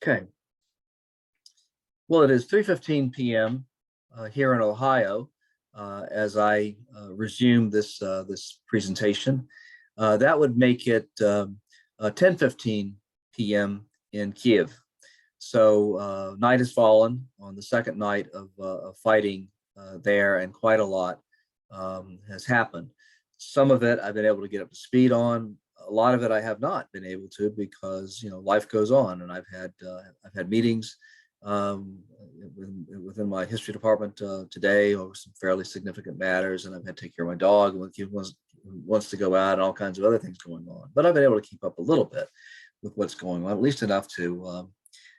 Okay. Well, it is 3:15 p.m. Here in Ohio as I resume this presentation. That would make it 10:15 p.m. in Kiev. So night has fallen on the second night of fighting there, and quite a lot has happened. Some of it I've been able to get up to speed on. A lot of it I have not been able to because life goes on, and I've had meetings within my history department today over some fairly significant matters, and I've had to take care of my dog who wants to go out, and all kinds of other things going on. But I've been able to keep up a little bit with what's going on, at least enough to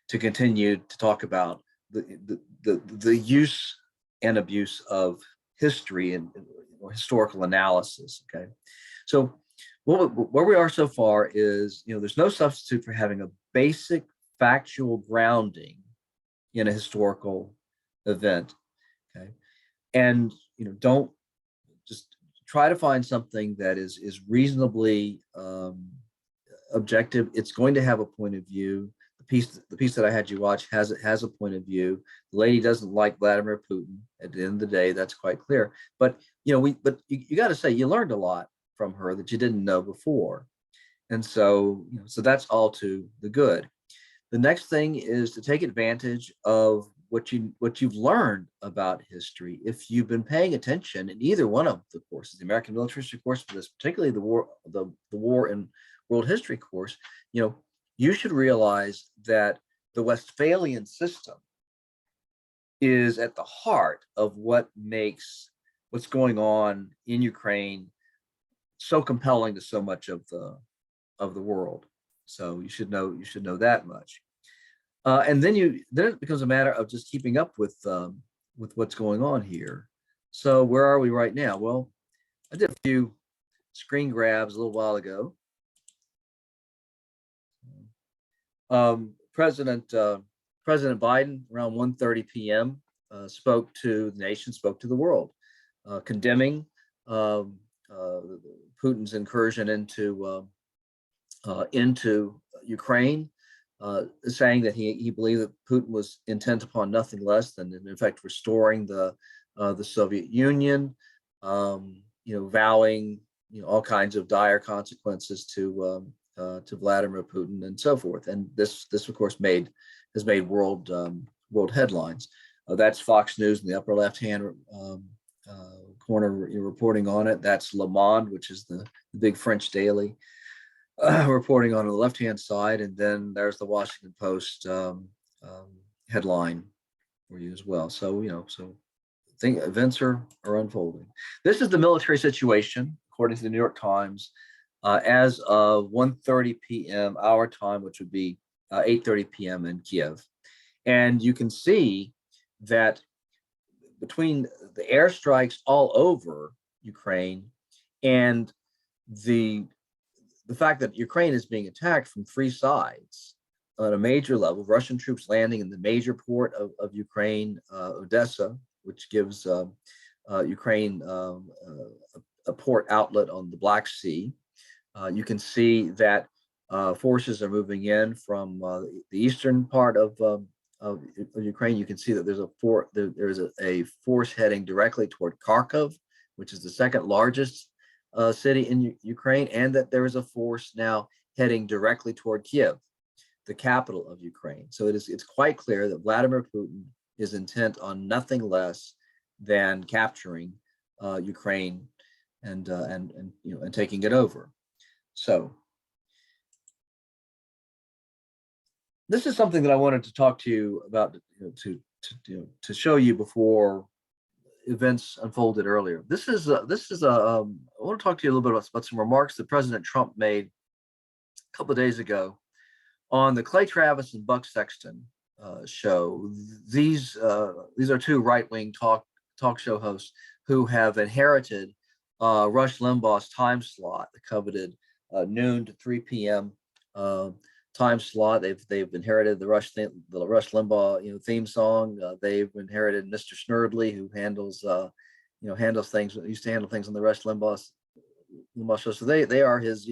continue to talk about the use and abuse of history and historical analysis. Okay, so where we are so far is, there's no substitute for having a basic factual grounding in a historical event. Okay, and don't just try to find something that is reasonably objective. It's going to have a point of view. The piece that I had you watch has a point of view. The lady doesn't like Vladimir Putin. At the end of the day, that's quite clear. But you got to say you learned a lot from her that you didn't know before, and so so that's all to the good. The next thing is to take advantage of what you've learned about history. If you've been paying attention in either one of the courses, the American Military History course, but this particularly the war and world history course, you should realize that the Westphalian system is at the heart of what makes what's going on in Ukraine so compelling to so much of the world. So you should know that much. And then it becomes a matter of just keeping up with what's going on here. So where are we right now? Well, I did a few screen grabs a little while ago. President Biden around 1:30 p.m. Spoke to the nation, spoke to the world, condemning Putin's incursion into Ukraine, saying that he believed that Putin was intent upon nothing less than, in fact, restoring the Soviet Union, vowing all kinds of dire consequences to Vladimir Putin and so forth. And this of course has made world headlines. That's Fox News in the upper left hand corner reporting on it. That's Le Monde, which is the big French daily, reporting on the left-hand side, and then there's the Washington Post headline for you as well. So events are unfolding. This is the military situation according to the New York Times as of 1:30 p.m. our time, which would be 8:30 p.m. in Kiev, and you can see that between the airstrikes all over Ukraine and the fact that Ukraine is being attacked from three sides on a major level, Russian troops landing in the major port of Ukraine, Odessa, which gives Ukraine a port outlet on the Black Sea. You can see that forces are moving in from the eastern part of Ukraine. You can see that there's a force heading directly toward Kharkov, which is the second largest city in Ukraine, and that there is a force now heading directly toward Kiev, the capital of Ukraine. So it's quite clear that Vladimir Putin is intent on nothing less than capturing Ukraine and taking it over. So this is something that I wanted to talk to you about, to show you before events unfolded earlier. I want to talk to you a little bit about some remarks that President Trump made a couple of days ago on the Clay Travis and Buck Sexton show. These are two right-wing talk show hosts who have inherited Rush Limbaugh's time slot, the coveted noon to 3 p.m. Time slot. They've inherited the Rush Limbaugh theme song. They've inherited Mr. Snerdley, who handles things. Used to handle things on the Rush Limbaugh show. So they are his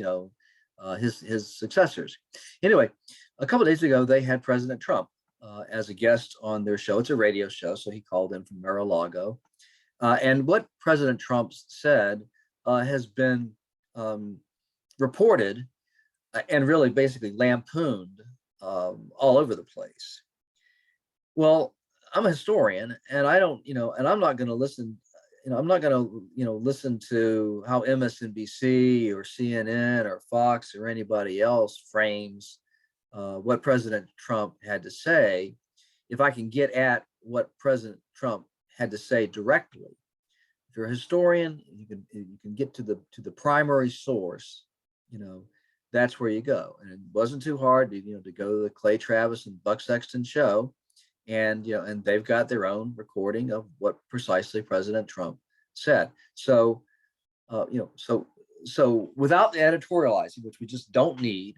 his successors. Anyway, a couple of days ago, they had President Trump as a guest on their show. It's a radio show, so he called in from Mar-a-Lago. And what President Trump said has been reported and really basically lampooned all over the place. Well, I'm a historian, and I don't, and I'm not going to listen. I'm not going to, listen to how MSNBC or CNN or Fox or anybody else frames what President Trump had to say. If I can get at what President Trump had to say directly, if you're a historian, you can get to the primary source. That's where you go. And it wasn't too hard to go to the Clay Travis and Buck Sexton show, and and they've got their own recording of what precisely President Trump said. So so without the editorializing, which we just don't need,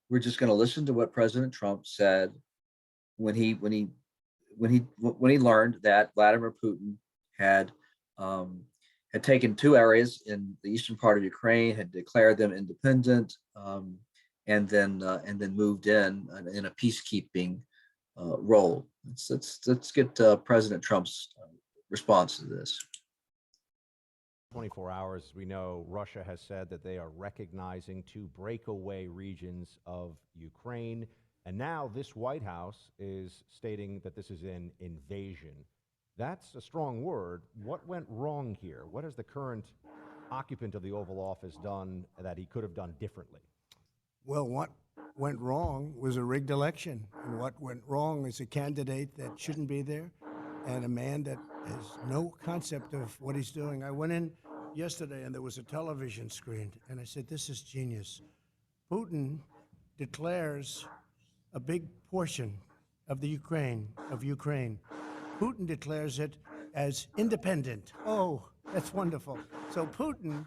we're just going to listen to what President Trump said when he learned that Vladimir Putin had taken two areas in the eastern part of Ukraine, had declared them independent, and then moved in a peacekeeping role. Let's get President Trump's response to this. 24 hours, we know Russia has said that they are recognizing two breakaway regions of Ukraine. And now this White House is stating that this is an invasion. That's a strong word. What went wrong here? What has the current occupant of the Oval Office done that he could have done differently? Well, what went wrong was a rigged election. And what went wrong is a candidate that shouldn't be there and a man that has no concept of what he's doing. I went in yesterday and there was a television screen and I said, this is genius. Putin declares a big portion of Ukraine. Putin declares it as independent. Oh, that's wonderful. So Putin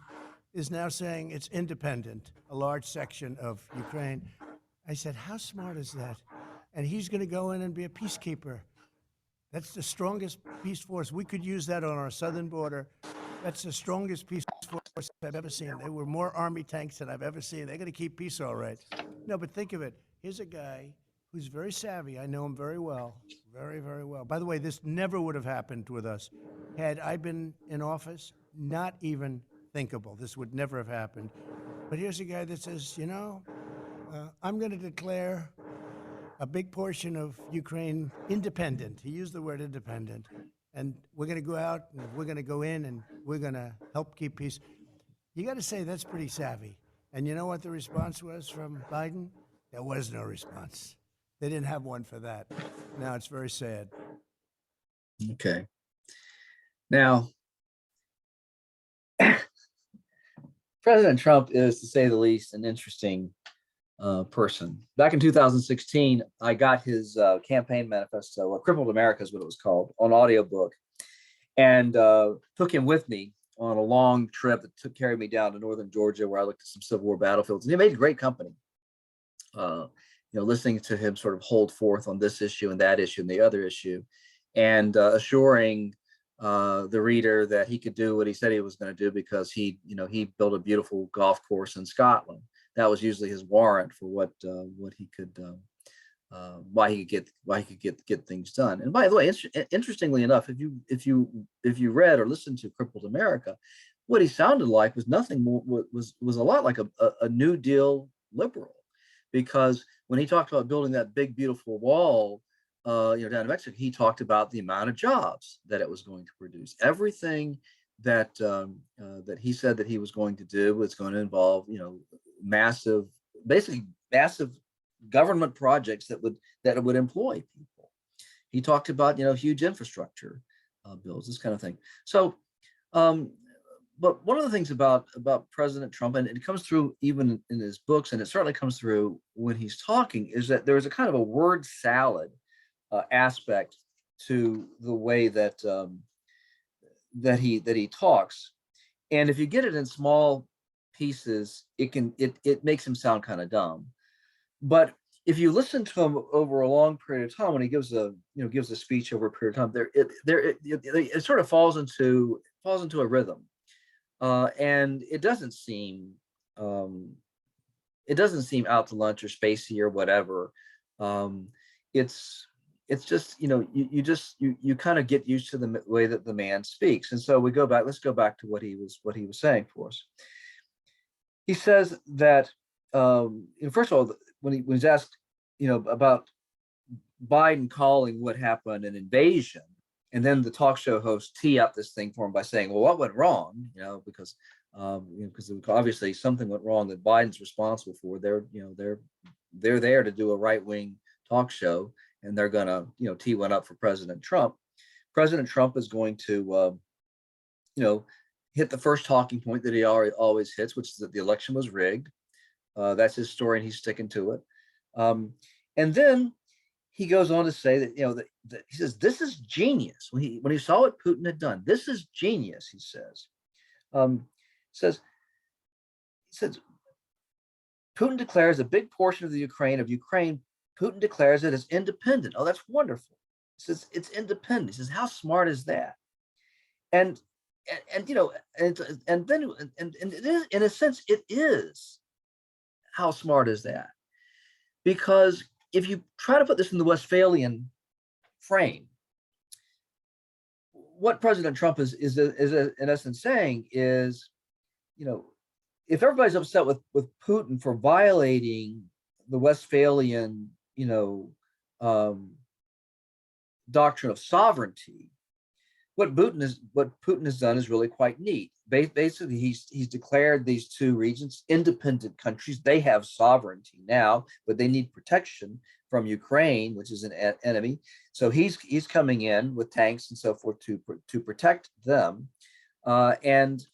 is now saying it's independent, a large section of Ukraine. I said, how smart is that? And he's going to go in and be a peacekeeper. That's the strongest peace force. We could use that on our southern border. That's the strongest peace force I've ever seen. There were more army tanks than I've ever seen. They're going to keep peace all right. No, but think of it. Here's a guy who's very savvy. I know him very well, very, very well. By the way, this never would have happened with us. Had I been in office, not even thinkable. This would never have happened. But here's a guy that says, I'm going to declare a big portion of Ukraine independent. He used the word independent. And we're going to go out and we're going to go in and we're going to help keep peace. You got to say that's pretty savvy. And you know what the response was from Biden? There was no response. They didn't have one for that. Now it's very sad. Okay. Now, President Trump is, to say the least, an interesting person. Back in 2016, I got his campaign manifesto, Crippled America is what it was called, on audiobook, and took him with me on a long trip that carried me down to northern Georgia, where I looked at some Civil War battlefields. And he made great company. Listening to him sort of hold forth on this issue and that issue and the other issue, and assuring the reader that he could do what he said he was going to do because he built a beautiful golf course in Scotland. That was usually his warrant for what he could, why he could get things done. And by the way, interestingly enough, if you read or listened to Crippled America, what he sounded like was nothing more was a lot like a New Deal liberal, because when he talked about building that big beautiful wall, down in Mexico, he talked about the amount of jobs that it was going to produce. Everything that that he said that he was going to do was going to involve, basically massive government projects that would employ people. He talked about huge infrastructure bills, this kind of thing. So, but one of the things about President Trump, and it comes through even in his books, and it certainly comes through when he's talking, is that there's a kind of a word salad aspect to the way that that he talks. And if you get it in small pieces, it makes him sound kind of dumb. But if you listen to him over a long period of time, when he gives a speech over a period of time, it sort of falls into a rhythm, and it doesn't seem it doesn't seem out to lunch or spacey or whatever. Um, it's just, you kind of get used to the way that the man speaks. And so let's go back to what he was saying for us. He says that, first of all, when he's asked, about Biden calling what happened an invasion, and then the talk show hosts tee up this thing for him by saying, well, what went wrong? Because obviously something went wrong that Biden's responsible for. They're there to do a right-wing talk show, and they're gonna, tee one up for President Trump. President Trump is going to, hit the first talking point that he always hits, which is that the election was rigged. That's his story, and he's sticking to it. And then he goes on to say that, that he says, this is genius. When he saw what Putin had done, this is genius, he says. He says, Putin declares a big portion of Ukraine, Putin declares it as independent. Oh, that's wonderful. He says, it's independent. He says, how smart is that? And then it is, in a sense, it is. How smart is that? Because if you try to put this in the Westphalian frame, what President Trump is in essence saying is, if everybody's upset with Putin for violating the Westphalian, doctrine of sovereignty, what Putin has done is really quite neat. Basically, he's declared these two regions independent countries. They have sovereignty now, but they need protection from Ukraine, which is an enemy. So he's coming in with tanks and so forth to protect them. And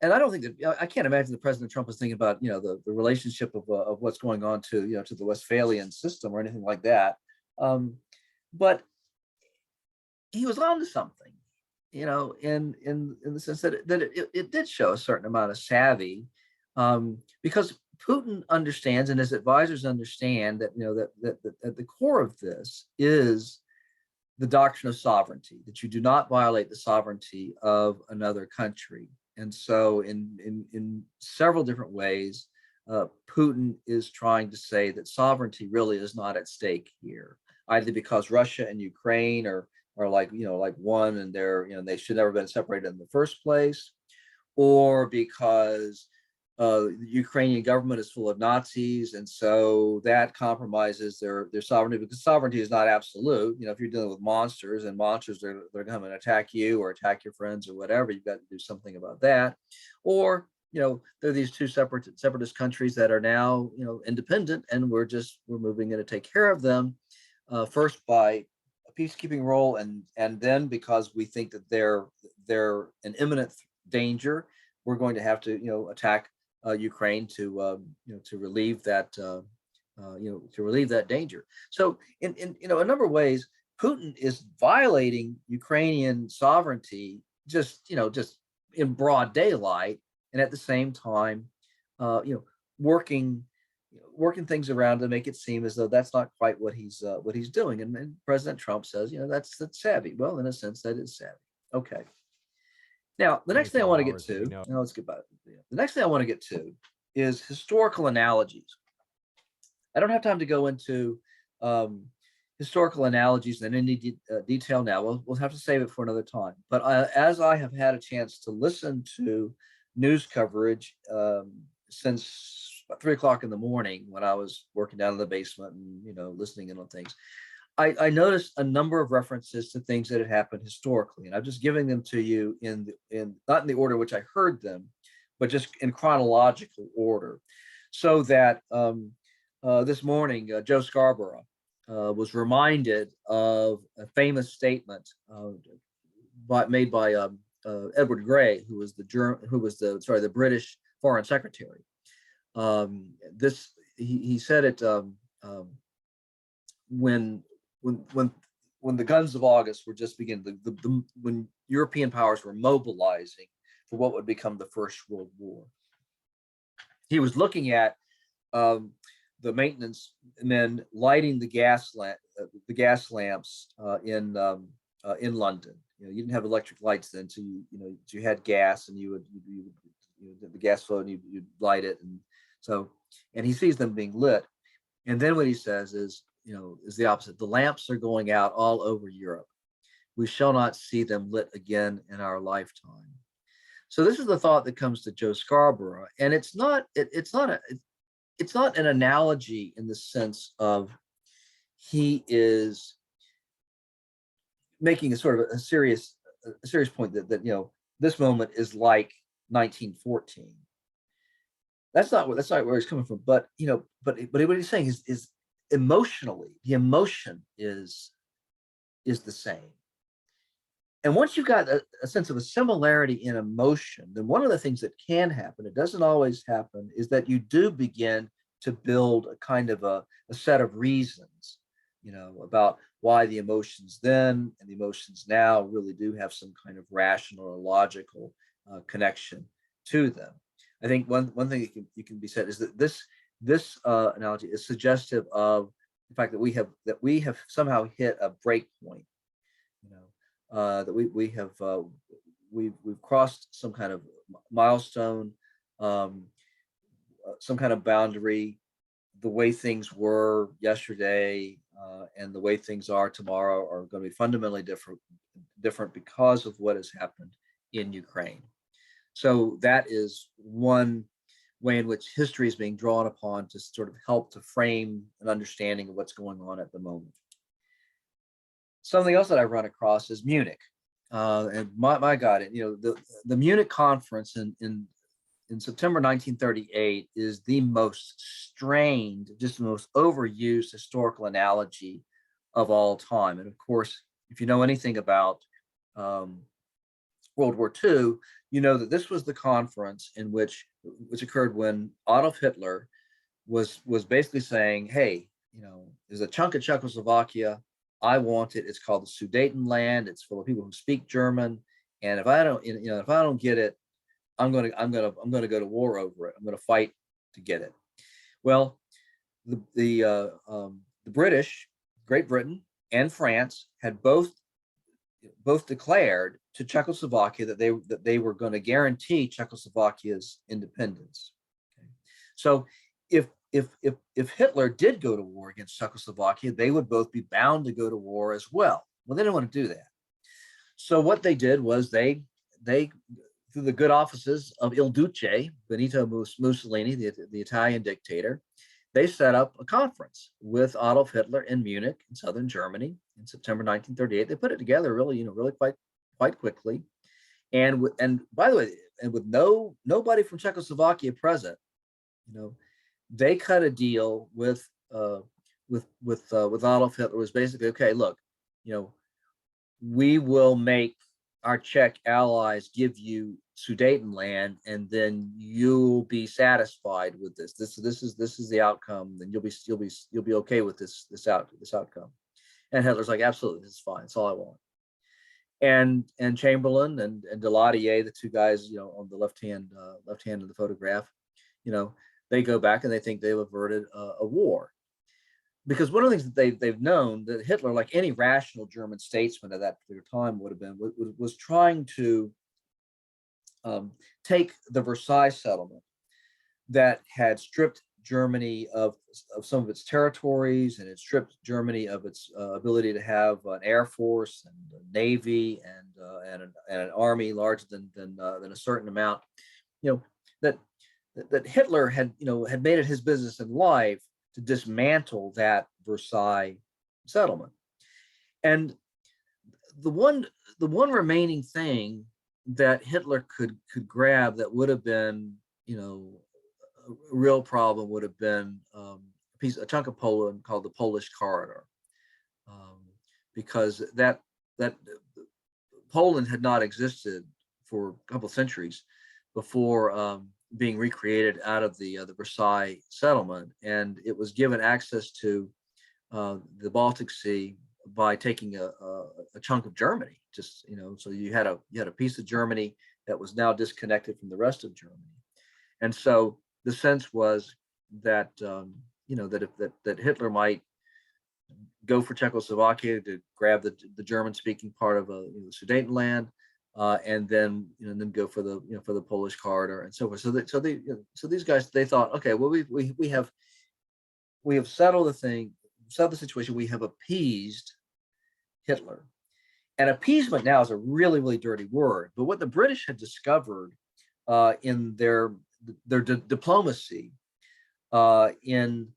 I don't think that, I can't imagine that President Trump was thinking about, the relationship of what's going on to the Westphalian system or anything like that. But he was on to something, in the sense that it did show a certain amount of savvy, because Putin understands, and his advisors understand, that that at the core of this is the doctrine of sovereignty, that you do not violate the sovereignty of another country. And so in several different ways, Putin is trying to say that sovereignty really is not at stake here, either because Russia and Ukraine are like one, and they should never have been separated in the first place, or because the Ukrainian government is full of Nazis, and so that compromises their sovereignty, because sovereignty is not absolute. If you're dealing with monsters, and monsters, they're going to come and attack you or attack your friends or whatever, you've got to do something about that. Or there are these two separatist countries that are now independent, and we're moving in to take care of them, first by a peacekeeping role, and then because we think that they're an imminent danger, we're going to have to attack Ukraine to relieve that danger. So in a number of ways, Putin is violating Ukrainian sovereignty just in broad daylight, and at the same time working things around to make it seem as though that's not quite what he's doing. And President Trump says, that's savvy. Well, in a sense, that is savvy. Okay. Now, the next thing I want to get to, let's get back. The next thing I want to get to is historical analogies. I don't have time to go into historical analogies in any detail now. We'll have to save it for another time. But as I have had a chance to listen to news coverage since 3 o'clock in the morning, when I was working down in the basement and listening in on things, I noticed a number of references to things that had happened historically, and I'm just giving them to you in not in the order which I heard them, but just in chronological order, so that this morning Joe Scarborough was reminded of a famous statement made by Edward Grey, who was the British Foreign Secretary. He said it when the guns of August were just beginning, when European powers were mobilizing for what would become the First World War. He was looking at the maintenance men lighting the gas lamps in London. You didn't have electric lights then, so you had gas, and you would the gas flow, and you'd light it. And so and he sees them being lit. And then what he says is, is the opposite. The lamps are going out all over Europe. We shall not see them lit again in our lifetime. So this is the thought that comes to Joe Scarborough, and it's not an analogy in the sense of he is making a sort of a serious point that this moment is like 1914. That's not where he's coming from. But but what he's saying is emotionally, the emotion is the same. And once you've got a sense of a similarity in emotion, then one of the things that can happen, it doesn't always happen, is that you do begin to build a kind of a set of reasons, about why the emotions then and the emotions now really do have some kind of rational or logical connection to them. I think one thing you can be said is that this analogy is suggestive of the fact that we have somehow hit a break point. That we've crossed some kind of milestone, some kind of boundary. The way things were yesterday and the way things are tomorrow are going to be fundamentally different because of what has happened in Ukraine. So that is one way in which history is being drawn upon to sort of help to frame an understanding of what's going on at the moment. Something else that I run across is Munich, and my God, the Munich conference in September 1938 is the most strained, just the most overused historical analogy of all time. And of course, if you know anything about World War II, you know that this was the conference in which occurred when Adolf Hitler was basically saying, "Hey, there's a chunk of Czechoslovakia. I want it. It's called the Sudetenland. It's full of people who speak German, and if I don't get it, I'm gonna go to war over it. I'm gonna fight to get it." Well, the British, Great Britain, and France had both declared to Czechoslovakia that they were going to guarantee Czechoslovakia's independence. Okay. So if Hitler did go to war against Czechoslovakia, they would both be bound to go to war as well. Well, they didn't want to do that. So what they did was they through the good offices of Il Duce, Benito Mussolini, the Italian dictator, they set up a conference with Adolf Hitler in Munich, in southern Germany, in September 1938. They put it together really quite quickly, and by the way, and with nobody from Czechoslovakia present, they cut a deal with Adolf Hitler. It was basically, okay, look, we will make our Czech allies give you Sudetenland, and then you'll be satisfied with this. This is the outcome. Then you'll be okay with this outcome. And Hitler's like, absolutely, this is fine. That's all I want. And Chamberlain and Daladier, the two guys, on the left hand of the photograph, they go back and they think they've averted a war. Because one of the things that they've known that Hitler, like any rational German statesman at that particular time would have been, was trying to take the Versailles settlement that had stripped Germany of some of its territories, and it stripped Germany of its ability to have an air force and a navy and an army larger than a certain amount. That Hitler had made it his business in life to dismantle that Versailles settlement. And the one remaining thing that Hitler could grab that would have been, a real problem would have been a chunk of Poland called the Polish Corridor, because that Poland had not existed for a couple of centuries before being recreated out of the Versailles settlement, and it was given access to the Baltic Sea by taking a chunk of Germany. Just so you had a piece of Germany that was now disconnected from the rest of Germany, and so the sense was that that Hitler might go for Czechoslovakia to grab the German-speaking part of the Sudetenland, and then then go for the for the Polish corridor and so forth. So these guys, they thought, okay, well we have settled the thing, settled the situation. We have appeased Hitler, and appeasement now is a really dirty word. But what the British had discovered in their diplomacy in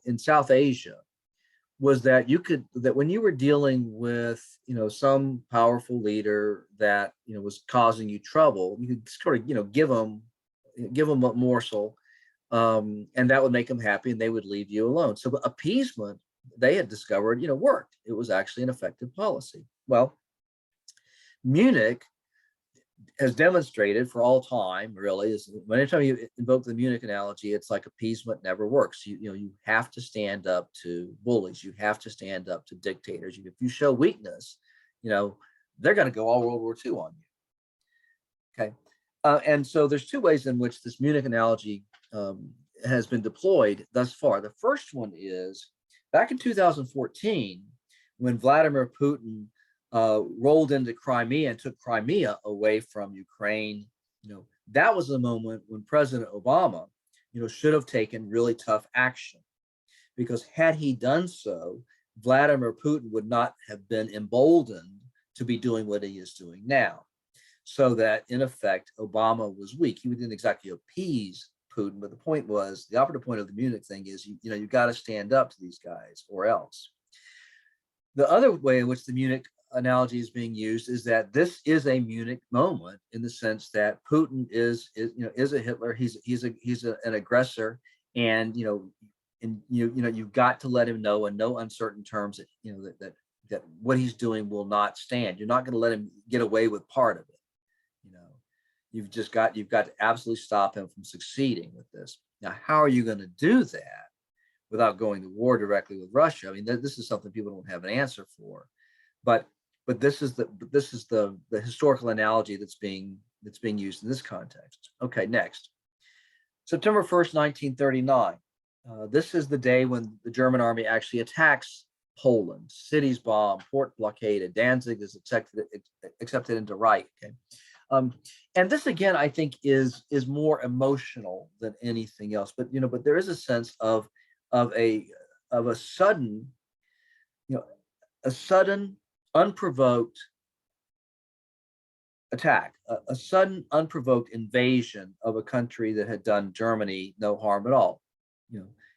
in South Asia was that when you were dealing with some powerful leader that was causing you trouble, you could sort of give them a morsel, and that would make them happy, and they would leave you alone. So appeasement, they had discovered, worked. It was actually an effective policy. Well, Munich has demonstrated for all time, really, is anytime you invoke the Munich analogy, it's like appeasement never works. You have to stand up to bullies. You have to stand up to dictators. If you show weakness, they're going to go all World War II on you. Okay, and so there's two ways in which this Munich analogy has been deployed thus far. The first one is back in 2014, when Vladimir Putin rolled into Crimea and took Crimea away from Ukraine. That was the moment when President Obama, should have taken really tough action, because had he done so, Vladimir Putin would not have been emboldened to be doing what he is doing now. So that in effect, Obama was weak. He didn't exactly appease Putin, but the point was, the operative point of the Munich thing is, you got to stand up to these guys or else. The other way in which the Munich analogy is being used is that this is a Munich moment, in the sense that Putin is a Hitler. He's an aggressor, and you've got to let him know in no uncertain terms that that what he's doing will not stand. You're not going to let him get away with part of it. You've got to absolutely stop him from succeeding with this. Now, how are you going to do that without going to war directly with Russia? I mean, this is something people don't have an answer for, but this is the historical analogy that's being used in this context. Okay, next. September 1st, 1939. This is the day when the German army actually attacks Poland. Cities bombed, port blockaded, Danzig is accepted into Reich. Okay. And this again, I think, is more emotional than anything else. But but there is a sense of a sudden, unprovoked attack, a sudden unprovoked invasion of a country that had done Germany no harm at all.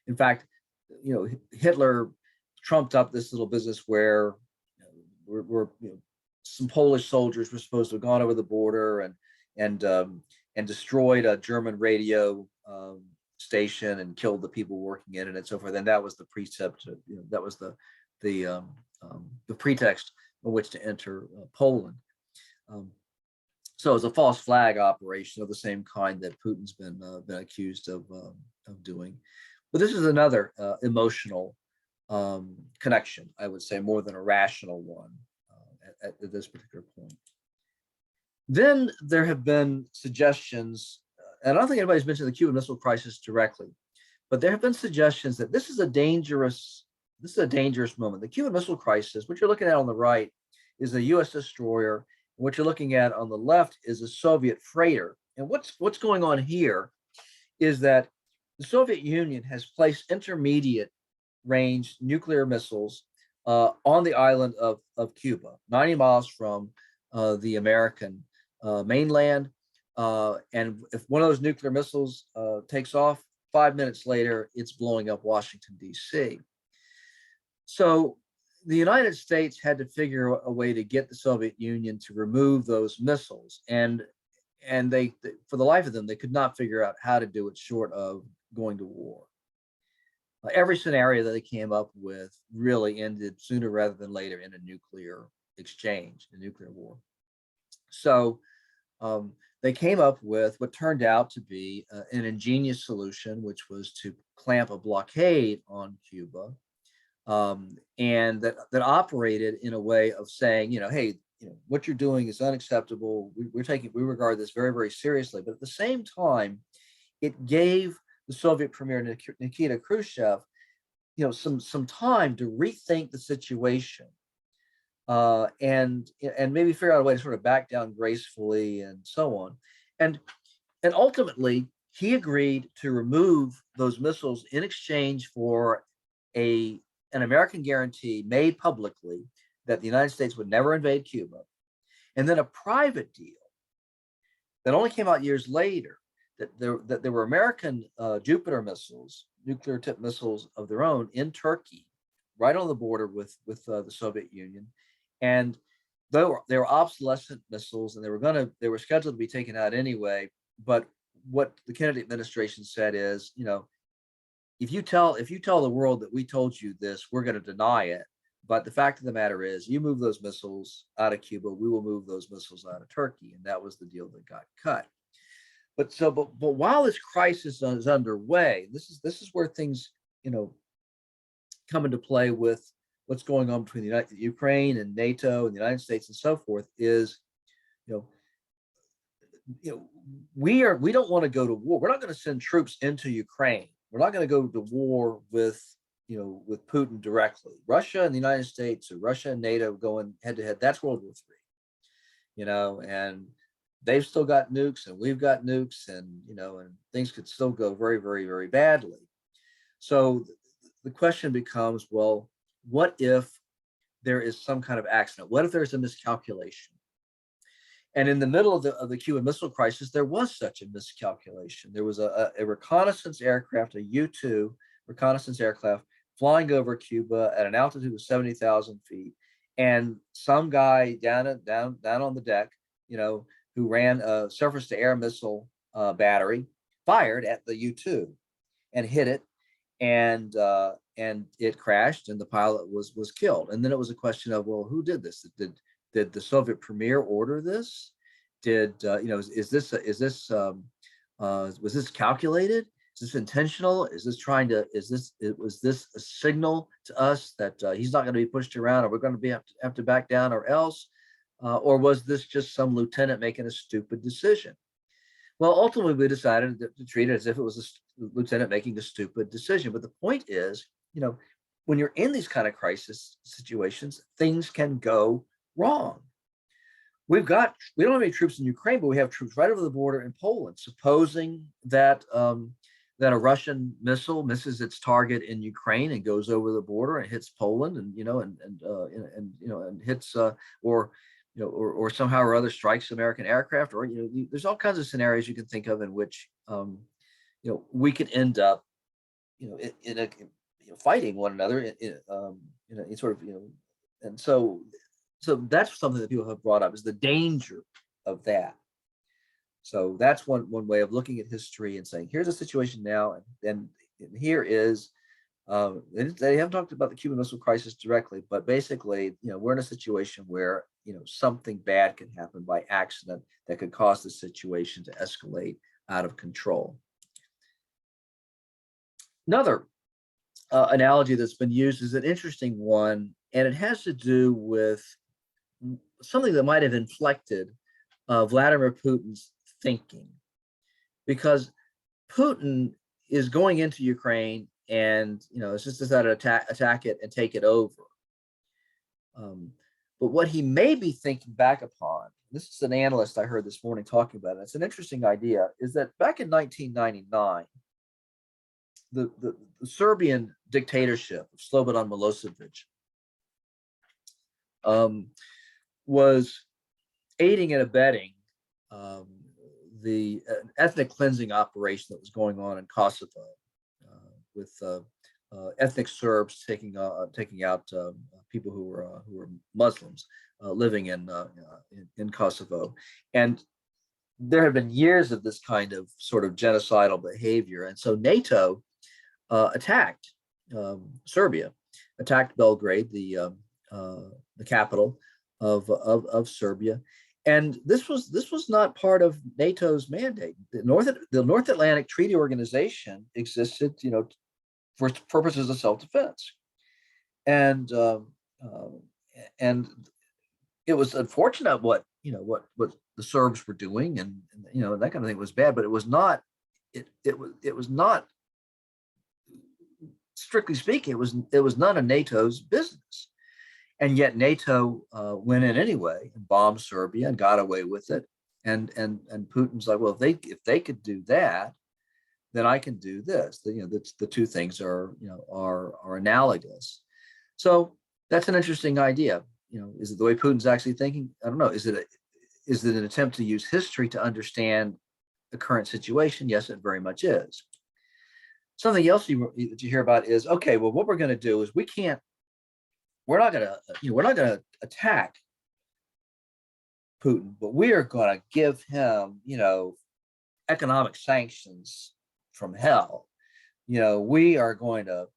In fact, Hitler trumped up this little business where some Polish soldiers were supposed to have gone over the border and destroyed a German radio station and killed the people working in it and so forth. And that was the precept. That was the pretext on which to enter Poland. So it's a false flag operation of the same kind that Putin's been accused of doing. But this is another emotional connection, I would say, more than a rational one at this particular point. Then there have been suggestions, and I don't think anybody's mentioned the Cuban Missile Crisis directly, but there have been suggestions that this is a dangerous moment. The Cuban Missile Crisis, what you're looking at on the right, is a U.S. destroyer, and what you're looking at on the left is a Soviet freighter. And what's going on here is that the Soviet Union has placed intermediate range nuclear missiles on the island of Cuba, 90 miles from the American mainland. And if one of those nuclear missiles takes off, 5 minutes later, it's blowing up Washington, D.C. So the United States had to figure a way to get the Soviet Union to remove those missiles. And they, for the life of them, they could not figure out how to do it short of going to war. Every scenario that they came up with really ended sooner rather than later in a nuclear exchange, a nuclear war. So they came up with what turned out to be an ingenious solution, which was to clamp a blockade on Cuba, and that operated in a way of saying, hey, what you're doing is unacceptable. We regard this very, very seriously. But at the same time, it gave the Soviet Premier Nikita Khrushchev, some time to rethink the situation. and maybe figure out a way to sort of back down gracefully and so on. And and ultimately, he agreed to remove those missiles in exchange for an American guarantee made publicly that the United States would never invade Cuba, and then a private deal that only came out years later that there were American Jupiter missiles, nuclear tipped missiles of their own in Turkey, right on the border with the Soviet Union, and they were obsolescent missiles, and they were scheduled to be taken out anyway. But what the Kennedy administration said is, if you tell the world that we told you this, we're going to deny it. But the fact of the matter is, you move those missiles out of Cuba, we will move those missiles out of Turkey, and that was the deal that got cut. But while this crisis is underway, this is where things come into play with what's going on between Ukraine and NATO and the United States and so forth. Is we don't want to go to war. We're not going to send troops into Ukraine. We're not going to go to war with Putin directly. Russia and the United States, or Russia and NATO going head to head. That's World War III. And they've still got nukes, and we've got nukes, and and things could still go very, very, very badly. So the question becomes, well, what if there is some kind of accident? What if there's a miscalculation? And in the middle of the Cuban Missile Crisis, there was such a miscalculation. There was a reconnaissance aircraft, a U-2 reconnaissance aircraft, flying over Cuba at an altitude of 70,000 feet, and some guy down on the deck, who ran a surface-to-air missile battery, fired at the U-2 and hit it, and it crashed, and the pilot was killed. And then it was a question of, well, who did this? Did the Soviet premier order this? Was this calculated? Is this intentional? Was this a signal to us that he's not going to be pushed around, or we're going to have to back down, or else? Or was this just some lieutenant making a stupid decision? Well, ultimately, we decided to treat it as if it was a lieutenant making a stupid decision. But the point is, when you're in these kind of crisis situations, things can go wrong. We don't have any troops in Ukraine, but we have troops right over the border in Poland. Supposing that a Russian missile misses its target in Ukraine and goes over the border and hits Poland, and and hits or somehow or other strikes American aircraft, or there's all kinds of scenarios you can think of in which we could end up in a fighting one another in sort of and so that's something that people have brought up, is the danger of that. So that's one way of looking at history and saying, here's a situation now, and here is they haven't talked about the Cuban Missile Crisis directly, but basically, we're in a situation where something bad can happen by accident that could cause the situation to escalate out of control. Another analogy that's been used is an interesting one, and it has to do with something that might have inflected Vladimir Putin's thinking, because Putin is going into Ukraine and it's just decided to attack it and take it over. But what he may be thinking back upon, this is an analyst I heard this morning talking about it, it's an interesting idea, is that back in 1999, the Serbian dictatorship of Slobodan Milosevic was aiding and abetting the ethnic cleansing operation that was going on in Kosovo, with ethnic Serbs taking out people who were Muslims living in Kosovo. And there have been years of this kind of sort of genocidal behavior, and so NATO attacked Serbia, attacked Belgrade, the capital of Serbia. And this was not part of NATO's mandate. The North Atlantic Treaty Organization existed, for purposes of self-defense, and it was unfortunate what the Serbs were doing, and that kind of thing was bad, but it was not. It was not, strictly speaking, it was none of NATO's business. And yet NATO went in anyway and bombed Serbia and got away with it. And Putin's like, well, if they could do that, then I can do this. The two things are analogous. So that's an interesting idea. Is it the way Putin's actually thinking? I don't know. Is it an attempt to use history to understand the current situation? Yes, it very much is. Something else that you hear about is, okay, well, what we're going to do is we're not going to attack Putin, but we are going to give him, economic sanctions from hell. We are going to,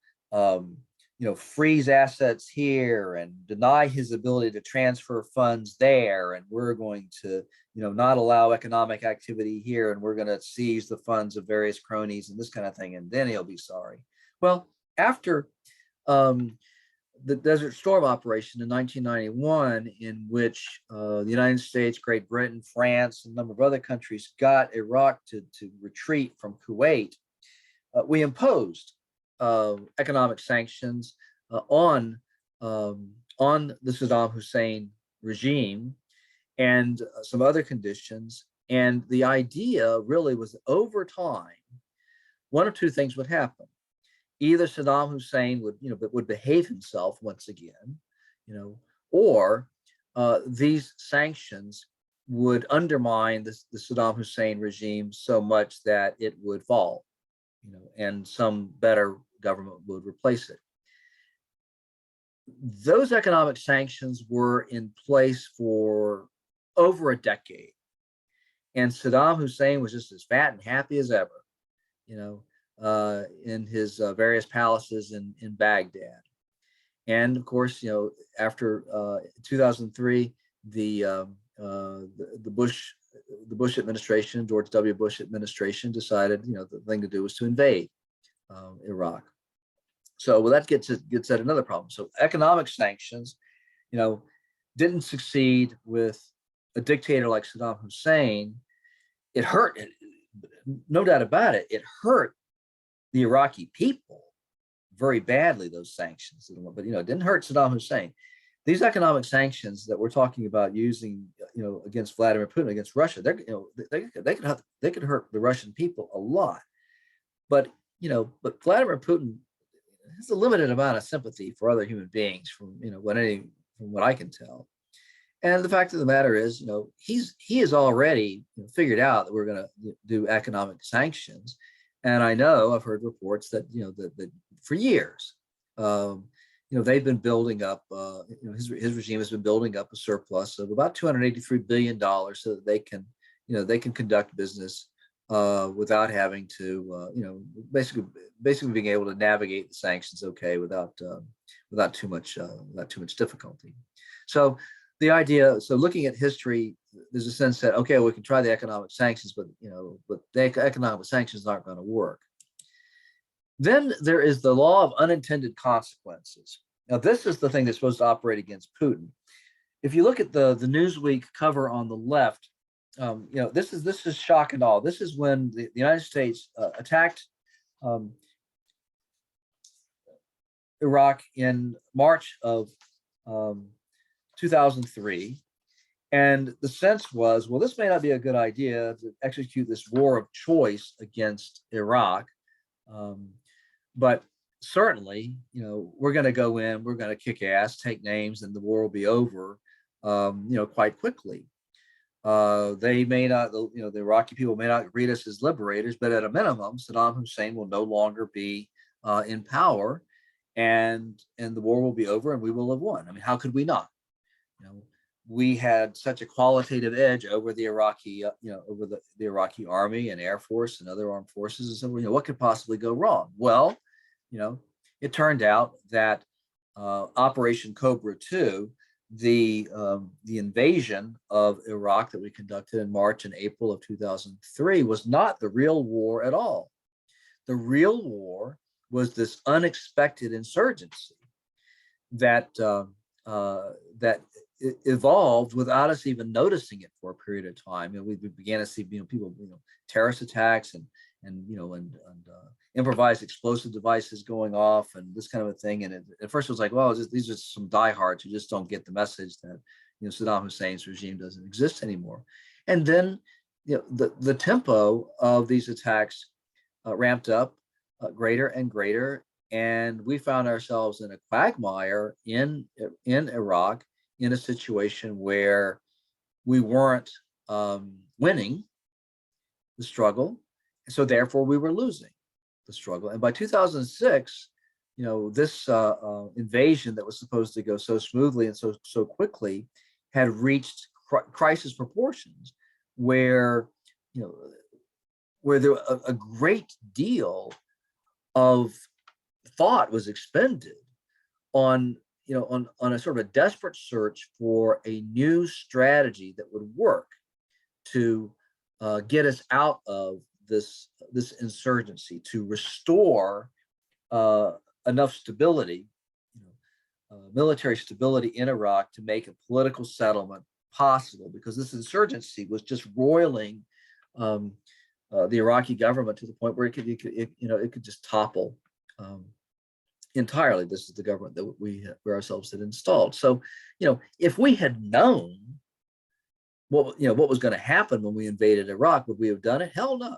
freeze assets here and deny his ability to transfer funds there. And we're going to, not allow economic activity here. And we're going to seize the funds of various cronies and this kind of thing. And then he'll be sorry. Well, after the Desert Storm operation in 1991, in which the United States, Great Britain, France, and a number of other countries got Iraq to retreat from Kuwait, we imposed economic sanctions on the Saddam Hussein regime and some other conditions. And the idea really was, over time, one of two things would happen. Either Saddam Hussein would behave himself once again, or these sanctions would undermine the Saddam Hussein regime so much that it would fall, and some better government would replace it. Those economic sanctions were in place for over a decade, and Saddam Hussein was just as fat and happy as ever, in his various palaces in Baghdad. And of course, after 2003, the Bush administration, George W. Bush administration, decided the thing to do was to invade Iraq. So that gets at another problem. So economic sanctions, didn't succeed with a dictator like Saddam Hussein. It hurt, no doubt about it. It hurt the Iraqi people very badly, those sanctions, but it didn't hurt Saddam Hussein. These economic sanctions that we're talking about using, against Vladimir Putin, against Russia, they could hurt the Russian people a lot. But Vladimir Putin has a limited amount of sympathy for other human beings, from what I can tell. And the fact of the matter is, he has already figured out that we're going to do economic sanctions. And I know I've heard reports that that for years, they've been building up. His regime has been building up a surplus of about $283 billion, so that they can conduct business without having to, basically being able to navigate the sanctions okay without too much difficulty. So the idea, looking at history, there's a sense that, okay, we can try the economic sanctions, but the economic sanctions aren't going to work. Then there is the law of unintended consequences. Now, this is the thing that's supposed to operate against Putin. If you look at the Newsweek cover on the left, this is shock and awe. This is when the United States attacked Iraq in March of 2003. And the sense was, well, this may not be a good idea to execute this war of choice against Iraq. But certainly, we're going to go in, we're going to kick ass, take names, and the war will be over, quite quickly. They may not, the Iraqi people may not greet us as liberators, but at a minimum, Saddam Hussein will no longer be in power, and the war will be over, and we will have won. I mean, how could we not? We had such a qualitative edge over the Iraqi, over the Iraqi army and air force and other armed forces. And so, what could possibly go wrong? Well, it turned out that Operation Cobra II, the invasion of Iraq that we conducted in March and April of 2003, was not the real war at all. The real war was this unexpected insurgency that evolved without us even noticing it for a period of time. We began to see, people, terrorist attacks and improvised explosive devices going off and this kind of a thing. And at first it was like, well, these are some diehards who just don't get the message that, Saddam Hussein's regime doesn't exist anymore. And then, the tempo of these attacks ramped up greater and greater. And we found ourselves in a quagmire in Iraq, in a situation where we weren't winning the struggle. So therefore we were losing the struggle. And by 2006, this invasion that was supposed to go so smoothly and so quickly had reached crisis proportions, where there a great deal of thought was expended on a sort of a desperate search for a new strategy that would work to get us out of this insurgency, to restore enough stability, military stability in Iraq to make a political settlement possible, because this insurgency was just roiling the Iraqi government to the point where it could just topple entirely. This is the government that we ourselves had installed. So, if we had known what was going to happen when we invaded Iraq, would we have done it? Hell no.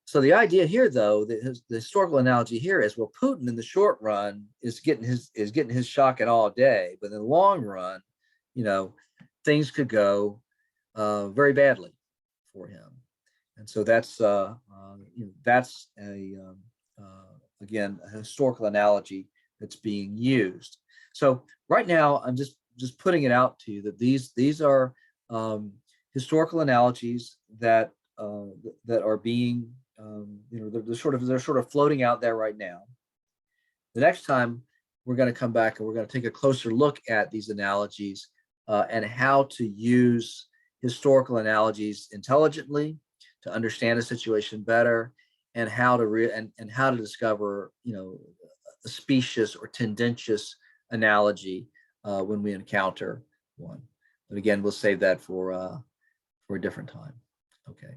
So the idea here, though, the historical analogy here is, well, Putin in the short run is getting his shock and all day, but in the long run, things could go very badly for him. And so that's again, a historical analogy that's being used. So right now, I'm just putting it out to you that these are historical analogies that are being they're sort of floating out there right now. The next time we're going to come back and we're going to take a closer look at these analogies and how to use historical analogies intelligently to understand a situation better, and how to discover a specious or tendentious analogy when we encounter one. But again, we'll save that for a different time. Okay.